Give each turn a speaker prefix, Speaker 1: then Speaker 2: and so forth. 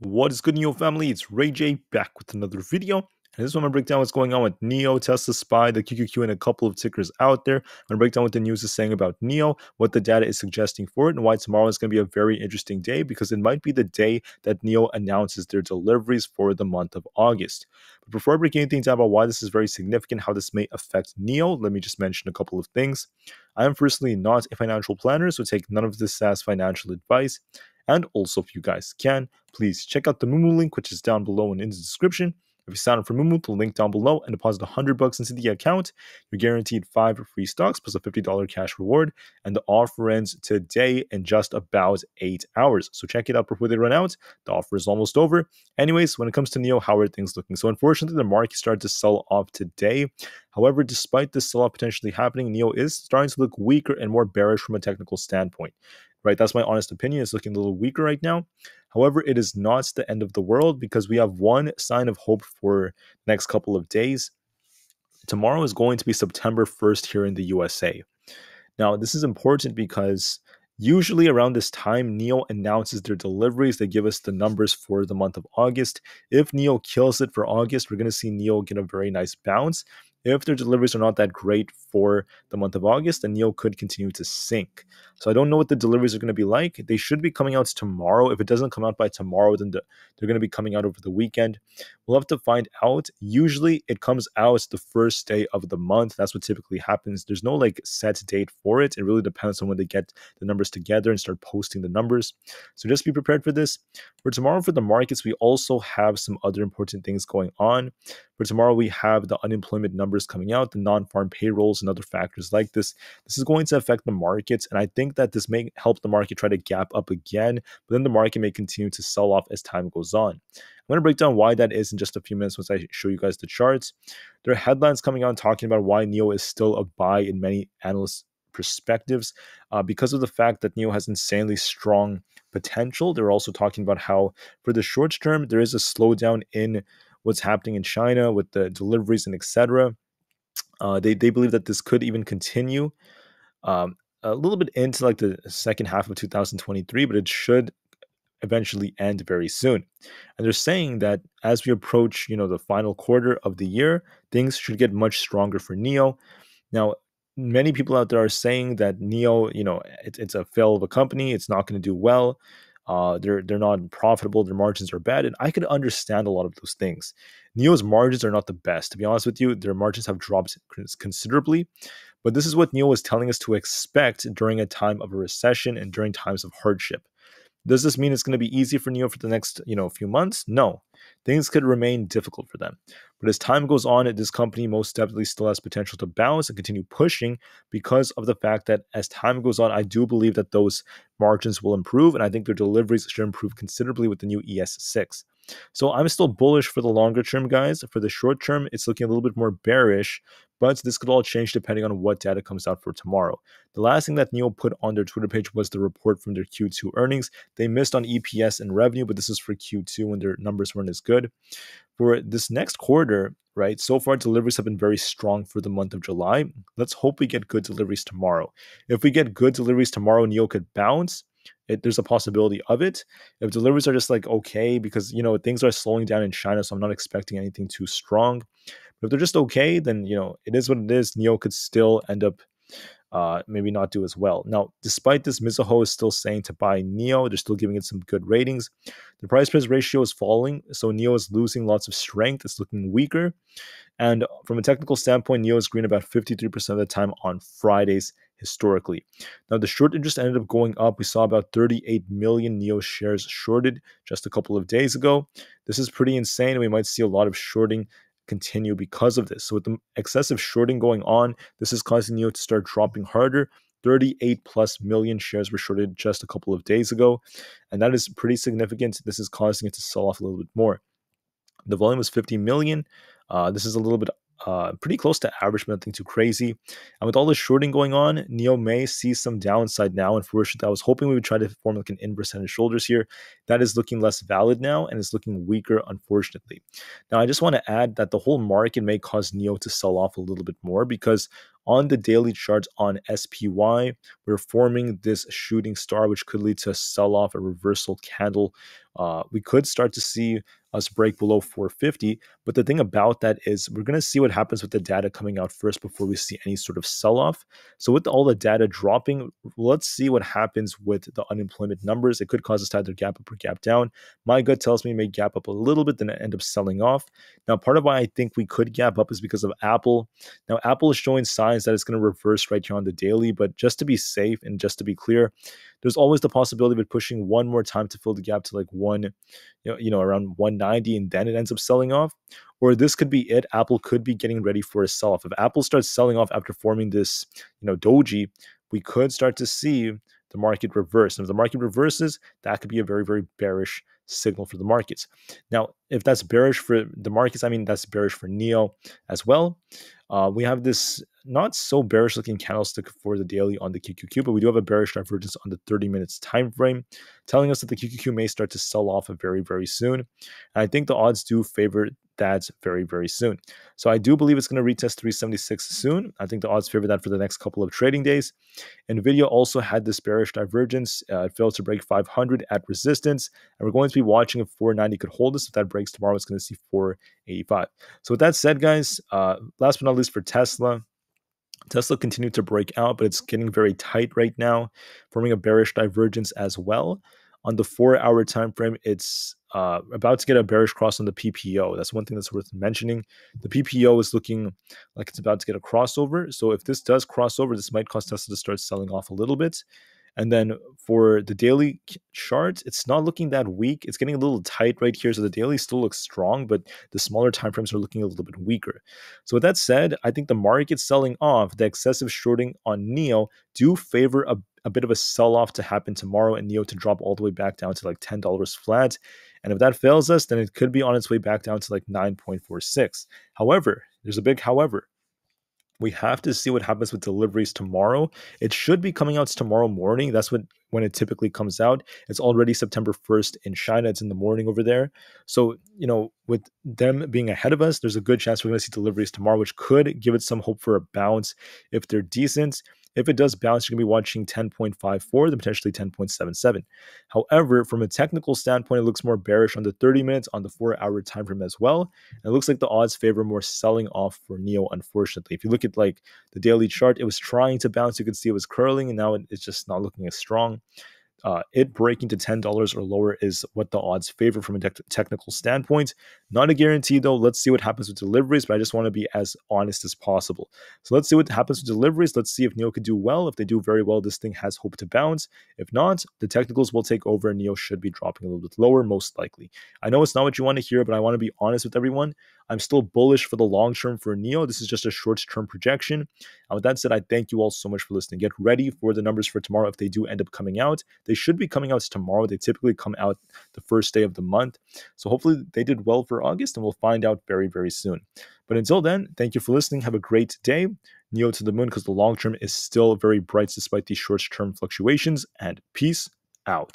Speaker 1: What is good, NIO family? It's Rey-Jay back with another video. And this one I'm gonna break down what's going on with NIO, Tesla Spy, the QQQ, and a couple of tickers out there. I'm gonna break down what the news is saying about NIO, what the data is suggesting for it, and why tomorrow is gonna be a very interesting day because it might be the day that NIO announces their deliveries for the month of August. But before I break anything down about why this is very significant, how this may affect NIO, let me just mention a couple of things. I am personally not a financial planner, so take none of this as financial advice. And also, if you guys can, please check out the Moomoo link, which is down below and in the description. If you sign up for Moomoo, the link down below, and deposit $100 into the account, you're guaranteed 5 free stocks plus a $50 cash reward. And the offer ends today in just about 8 hours. So check it out before they run out. The offer is almost over. Anyways, when it comes to NIO, how are things looking? So unfortunately, the market started to sell off today. However, despite this sell-off potentially happening, NIO is starting to look weaker and more bearish from a technical standpoint. Right, that's my honest opinion. It's looking a little weaker right now. However, it is not the end of the world because we have one sign of hope for the next couple of days. Tomorrow is going to be September 1st here in the USA. Now, this is important because usually around this time, NIO announces their deliveries. They give us the numbers for the month of August. If NIO kills it for August, we're going to see NIO get a very nice bounce. If their deliveries are not that great for the month of August, then NIO could continue to sink. So I don't know what the deliveries are going to be like. They should be coming out tomorrow. If it doesn't come out by tomorrow, then they're going to be coming out over the weekend. We'll have to find out. Usually it comes out the first day of the month. That's what typically happens. There's no set date for it. It really depends on when they get the numbers together and start posting the numbers. So just be prepared for this. For tomorrow, for the markets, we also have some other important things going on. For tomorrow, we have the unemployment numbers coming out, the non-farm payrolls and other factors like this. This is going to affect the markets, and I think that this may help the market try to gap up again, but then the market may continue to sell off as time goes on. I'm going to break down why that is in just a few minutes once I show you guys the charts. There are headlines coming out talking about why NIO is still a buy in many analysts' perspectives because of the fact that NIO has insanely strong potential. They're also talking about how for the short term, there is a slowdown in what's happening in China with the deliveries and etc. They believe that this could even continue a little bit into the second half of 2023, but it should eventually end very soon. And they're saying that as we approach, the final quarter of the year, things should get much stronger for NIO. Now, many people out there are saying that NIO, it's a fail of a company. It's not going to do well. They're not profitable. Their margins are bad, and I could understand a lot of those things. NIO's margins are not the best, to be honest with you. Their margins have dropped considerably, but this is what NIO is telling us to expect during a time of a recession and during times of hardship. Does this mean it's going to be easy for NIO for the next, few months? No. Things could remain difficult for them. But as time goes on, this company most definitely still has potential to bounce and continue pushing because of the fact that as time goes on, I do believe that those margins will improve, and I think their deliveries should improve considerably with the new ES6. So I'm still bullish for the longer term, guys. For the short term, it's looking a little bit more bearish, but this could all change depending on what data comes out for tomorrow. The last thing that NIO put on their Twitter page was the report from their Q2 earnings. They missed on EPS and revenue, but this is for Q2 when their numbers weren't as good. For this next quarter, right, so far deliveries have been very strong for the month of July. Let's hope we get good deliveries tomorrow. If we get good deliveries tomorrow, NIO could bounce. There's a possibility of it. If deliveries are just okay, because things are slowing down in China, so I'm not expecting anything too strong. But if they're just okay, then it is what it is. NIO could still end up maybe not do as well. Now, despite this, Mizuho is still saying to buy NIO. They're still giving it some good ratings. The price-price ratio is falling, so NIO is losing lots of strength. It's looking weaker. And from a technical standpoint, NIO is green about 53% of the time on Fridays historically. Now, the short interest ended up going up. We saw about 38 million NIO shares shorted just a couple of days ago. This is pretty insane, and we might see a lot of shorting continue because of this. So with the excessive shorting going on, this is causing NIO to start dropping harder. 38 plus million shares were shorted just a couple of days ago, and that is pretty significant. This is causing it to sell off a little bit more. The volume was 50 million. This is a little bit pretty close to average, but nothing too crazy. And with all this shorting going on, NIO may see some downside now. Unfortunately, I was hoping we would try to form an inverse head and shoulders here. That is looking less valid now, and it's looking weaker, unfortunately. Now, I just want to add that the whole market may cause NIO to sell off a little bit more because On the daily charts on SPY, we're forming this shooting star, which could lead to a sell-off, a reversal candle. We could start to see us break below 450. But the thing about that is we're going to see what happens with the data coming out first before we see any sort of sell-off. So with all the data dropping, let's see what happens with the unemployment numbers. It could cause us to either gap up or gap down. My gut tells me it may gap up a little bit, then end up selling off. Now, part of why I think we could gap up is because of Apple. Now, Apple is showing signs that it's going to reverse right here on the daily, but just to be safe and just to be clear, there's always the possibility of it pushing one more time to fill the gap to like around 190, and then it ends up selling off. Or this could be it. Apple could be getting ready for a sell-off. If Apple starts selling off after forming this, doji, we could start to see the market reverse. And if the market reverses, that could be a very, very bearish signal for the markets. Now, if that's bearish for the markets, I mean, that's bearish for NIO as well. We have this not so bearish looking candlestick for the daily on the QQQ, but we do have a bearish divergence on the 30 minutes time frame, telling us that the QQQ may start to sell off very, very soon. And I think the odds do favor that very, very soon. So I do believe it's going to retest 376 soon. I think the odds favor that for the next couple of trading days. Nvidia also had this bearish divergence. It failed to break 500 at resistance, and we're going to be watching if 490 could hold us. If that breaks tomorrow, it's going to see 485. So with that said, guys, last but not least for Tesla continued to break out, but it's getting very tight right now, forming a bearish divergence as well. On the 4-hour time frame, it's about to get a bearish cross on the PPO. That's one thing that's worth mentioning. The PPO is looking like it's about to get a crossover. So if this does cross over, this might cause Tesla to start selling off a little bit. And then for the daily chart, it's not looking that weak. It's getting a little tight right here. So the daily still looks strong, but the smaller timeframes are looking a little bit weaker. So with that said, I think the market selling off, the excessive shorting on NIO do favor a bit of a sell-off to happen tomorrow and NIO to drop all the way back down to like $10 flat. And if that fails us, then it could be on its way back down to like 9.46. However, there's a big however. We have to see what happens with deliveries tomorrow. It should be coming out tomorrow morning. That's when it typically comes out. It's already September 1st in China. It's in the morning over there. So, with them being ahead of us, there's a good chance we're going to see deliveries tomorrow, which could give it some hope for a bounce if they're decent. If it does bounce, you're going to be watching 10.54, then potentially 10.77. However, from a technical standpoint, it looks more bearish on the 30 minutes, on the 4-hour time frame as well. And it looks like the odds favor more selling off for NIO, unfortunately. If you look at like the daily chart, it was trying to bounce. You can see it was curling, and now it's just not looking as strong. It breaking to $10 or lower is what the odds favor from a technical standpoint. Not a guarantee, though. Let's see what happens with deliveries, but I just want to be as honest as possible. So let's see what happens with deliveries. Let's see if NIO could do well. If they do very well, this thing has hope to bounce. If not, the technicals will take over and NIO should be dropping a little bit lower, most likely. I know it's not what you want to hear, but I want to be honest with everyone. I'm still bullish for the long term for NIO. This is just a short-term projection. And with that said, I thank you all so much for listening. Get ready for the numbers for tomorrow if they do end up coming out. They should be coming out tomorrow. They typically come out the first day of the month. So hopefully they did well for August, and we'll find out very, very soon. But until then, thank you for listening. Have a great day. NIO to the moon, because the long term is still very bright despite these short-term fluctuations. And peace out.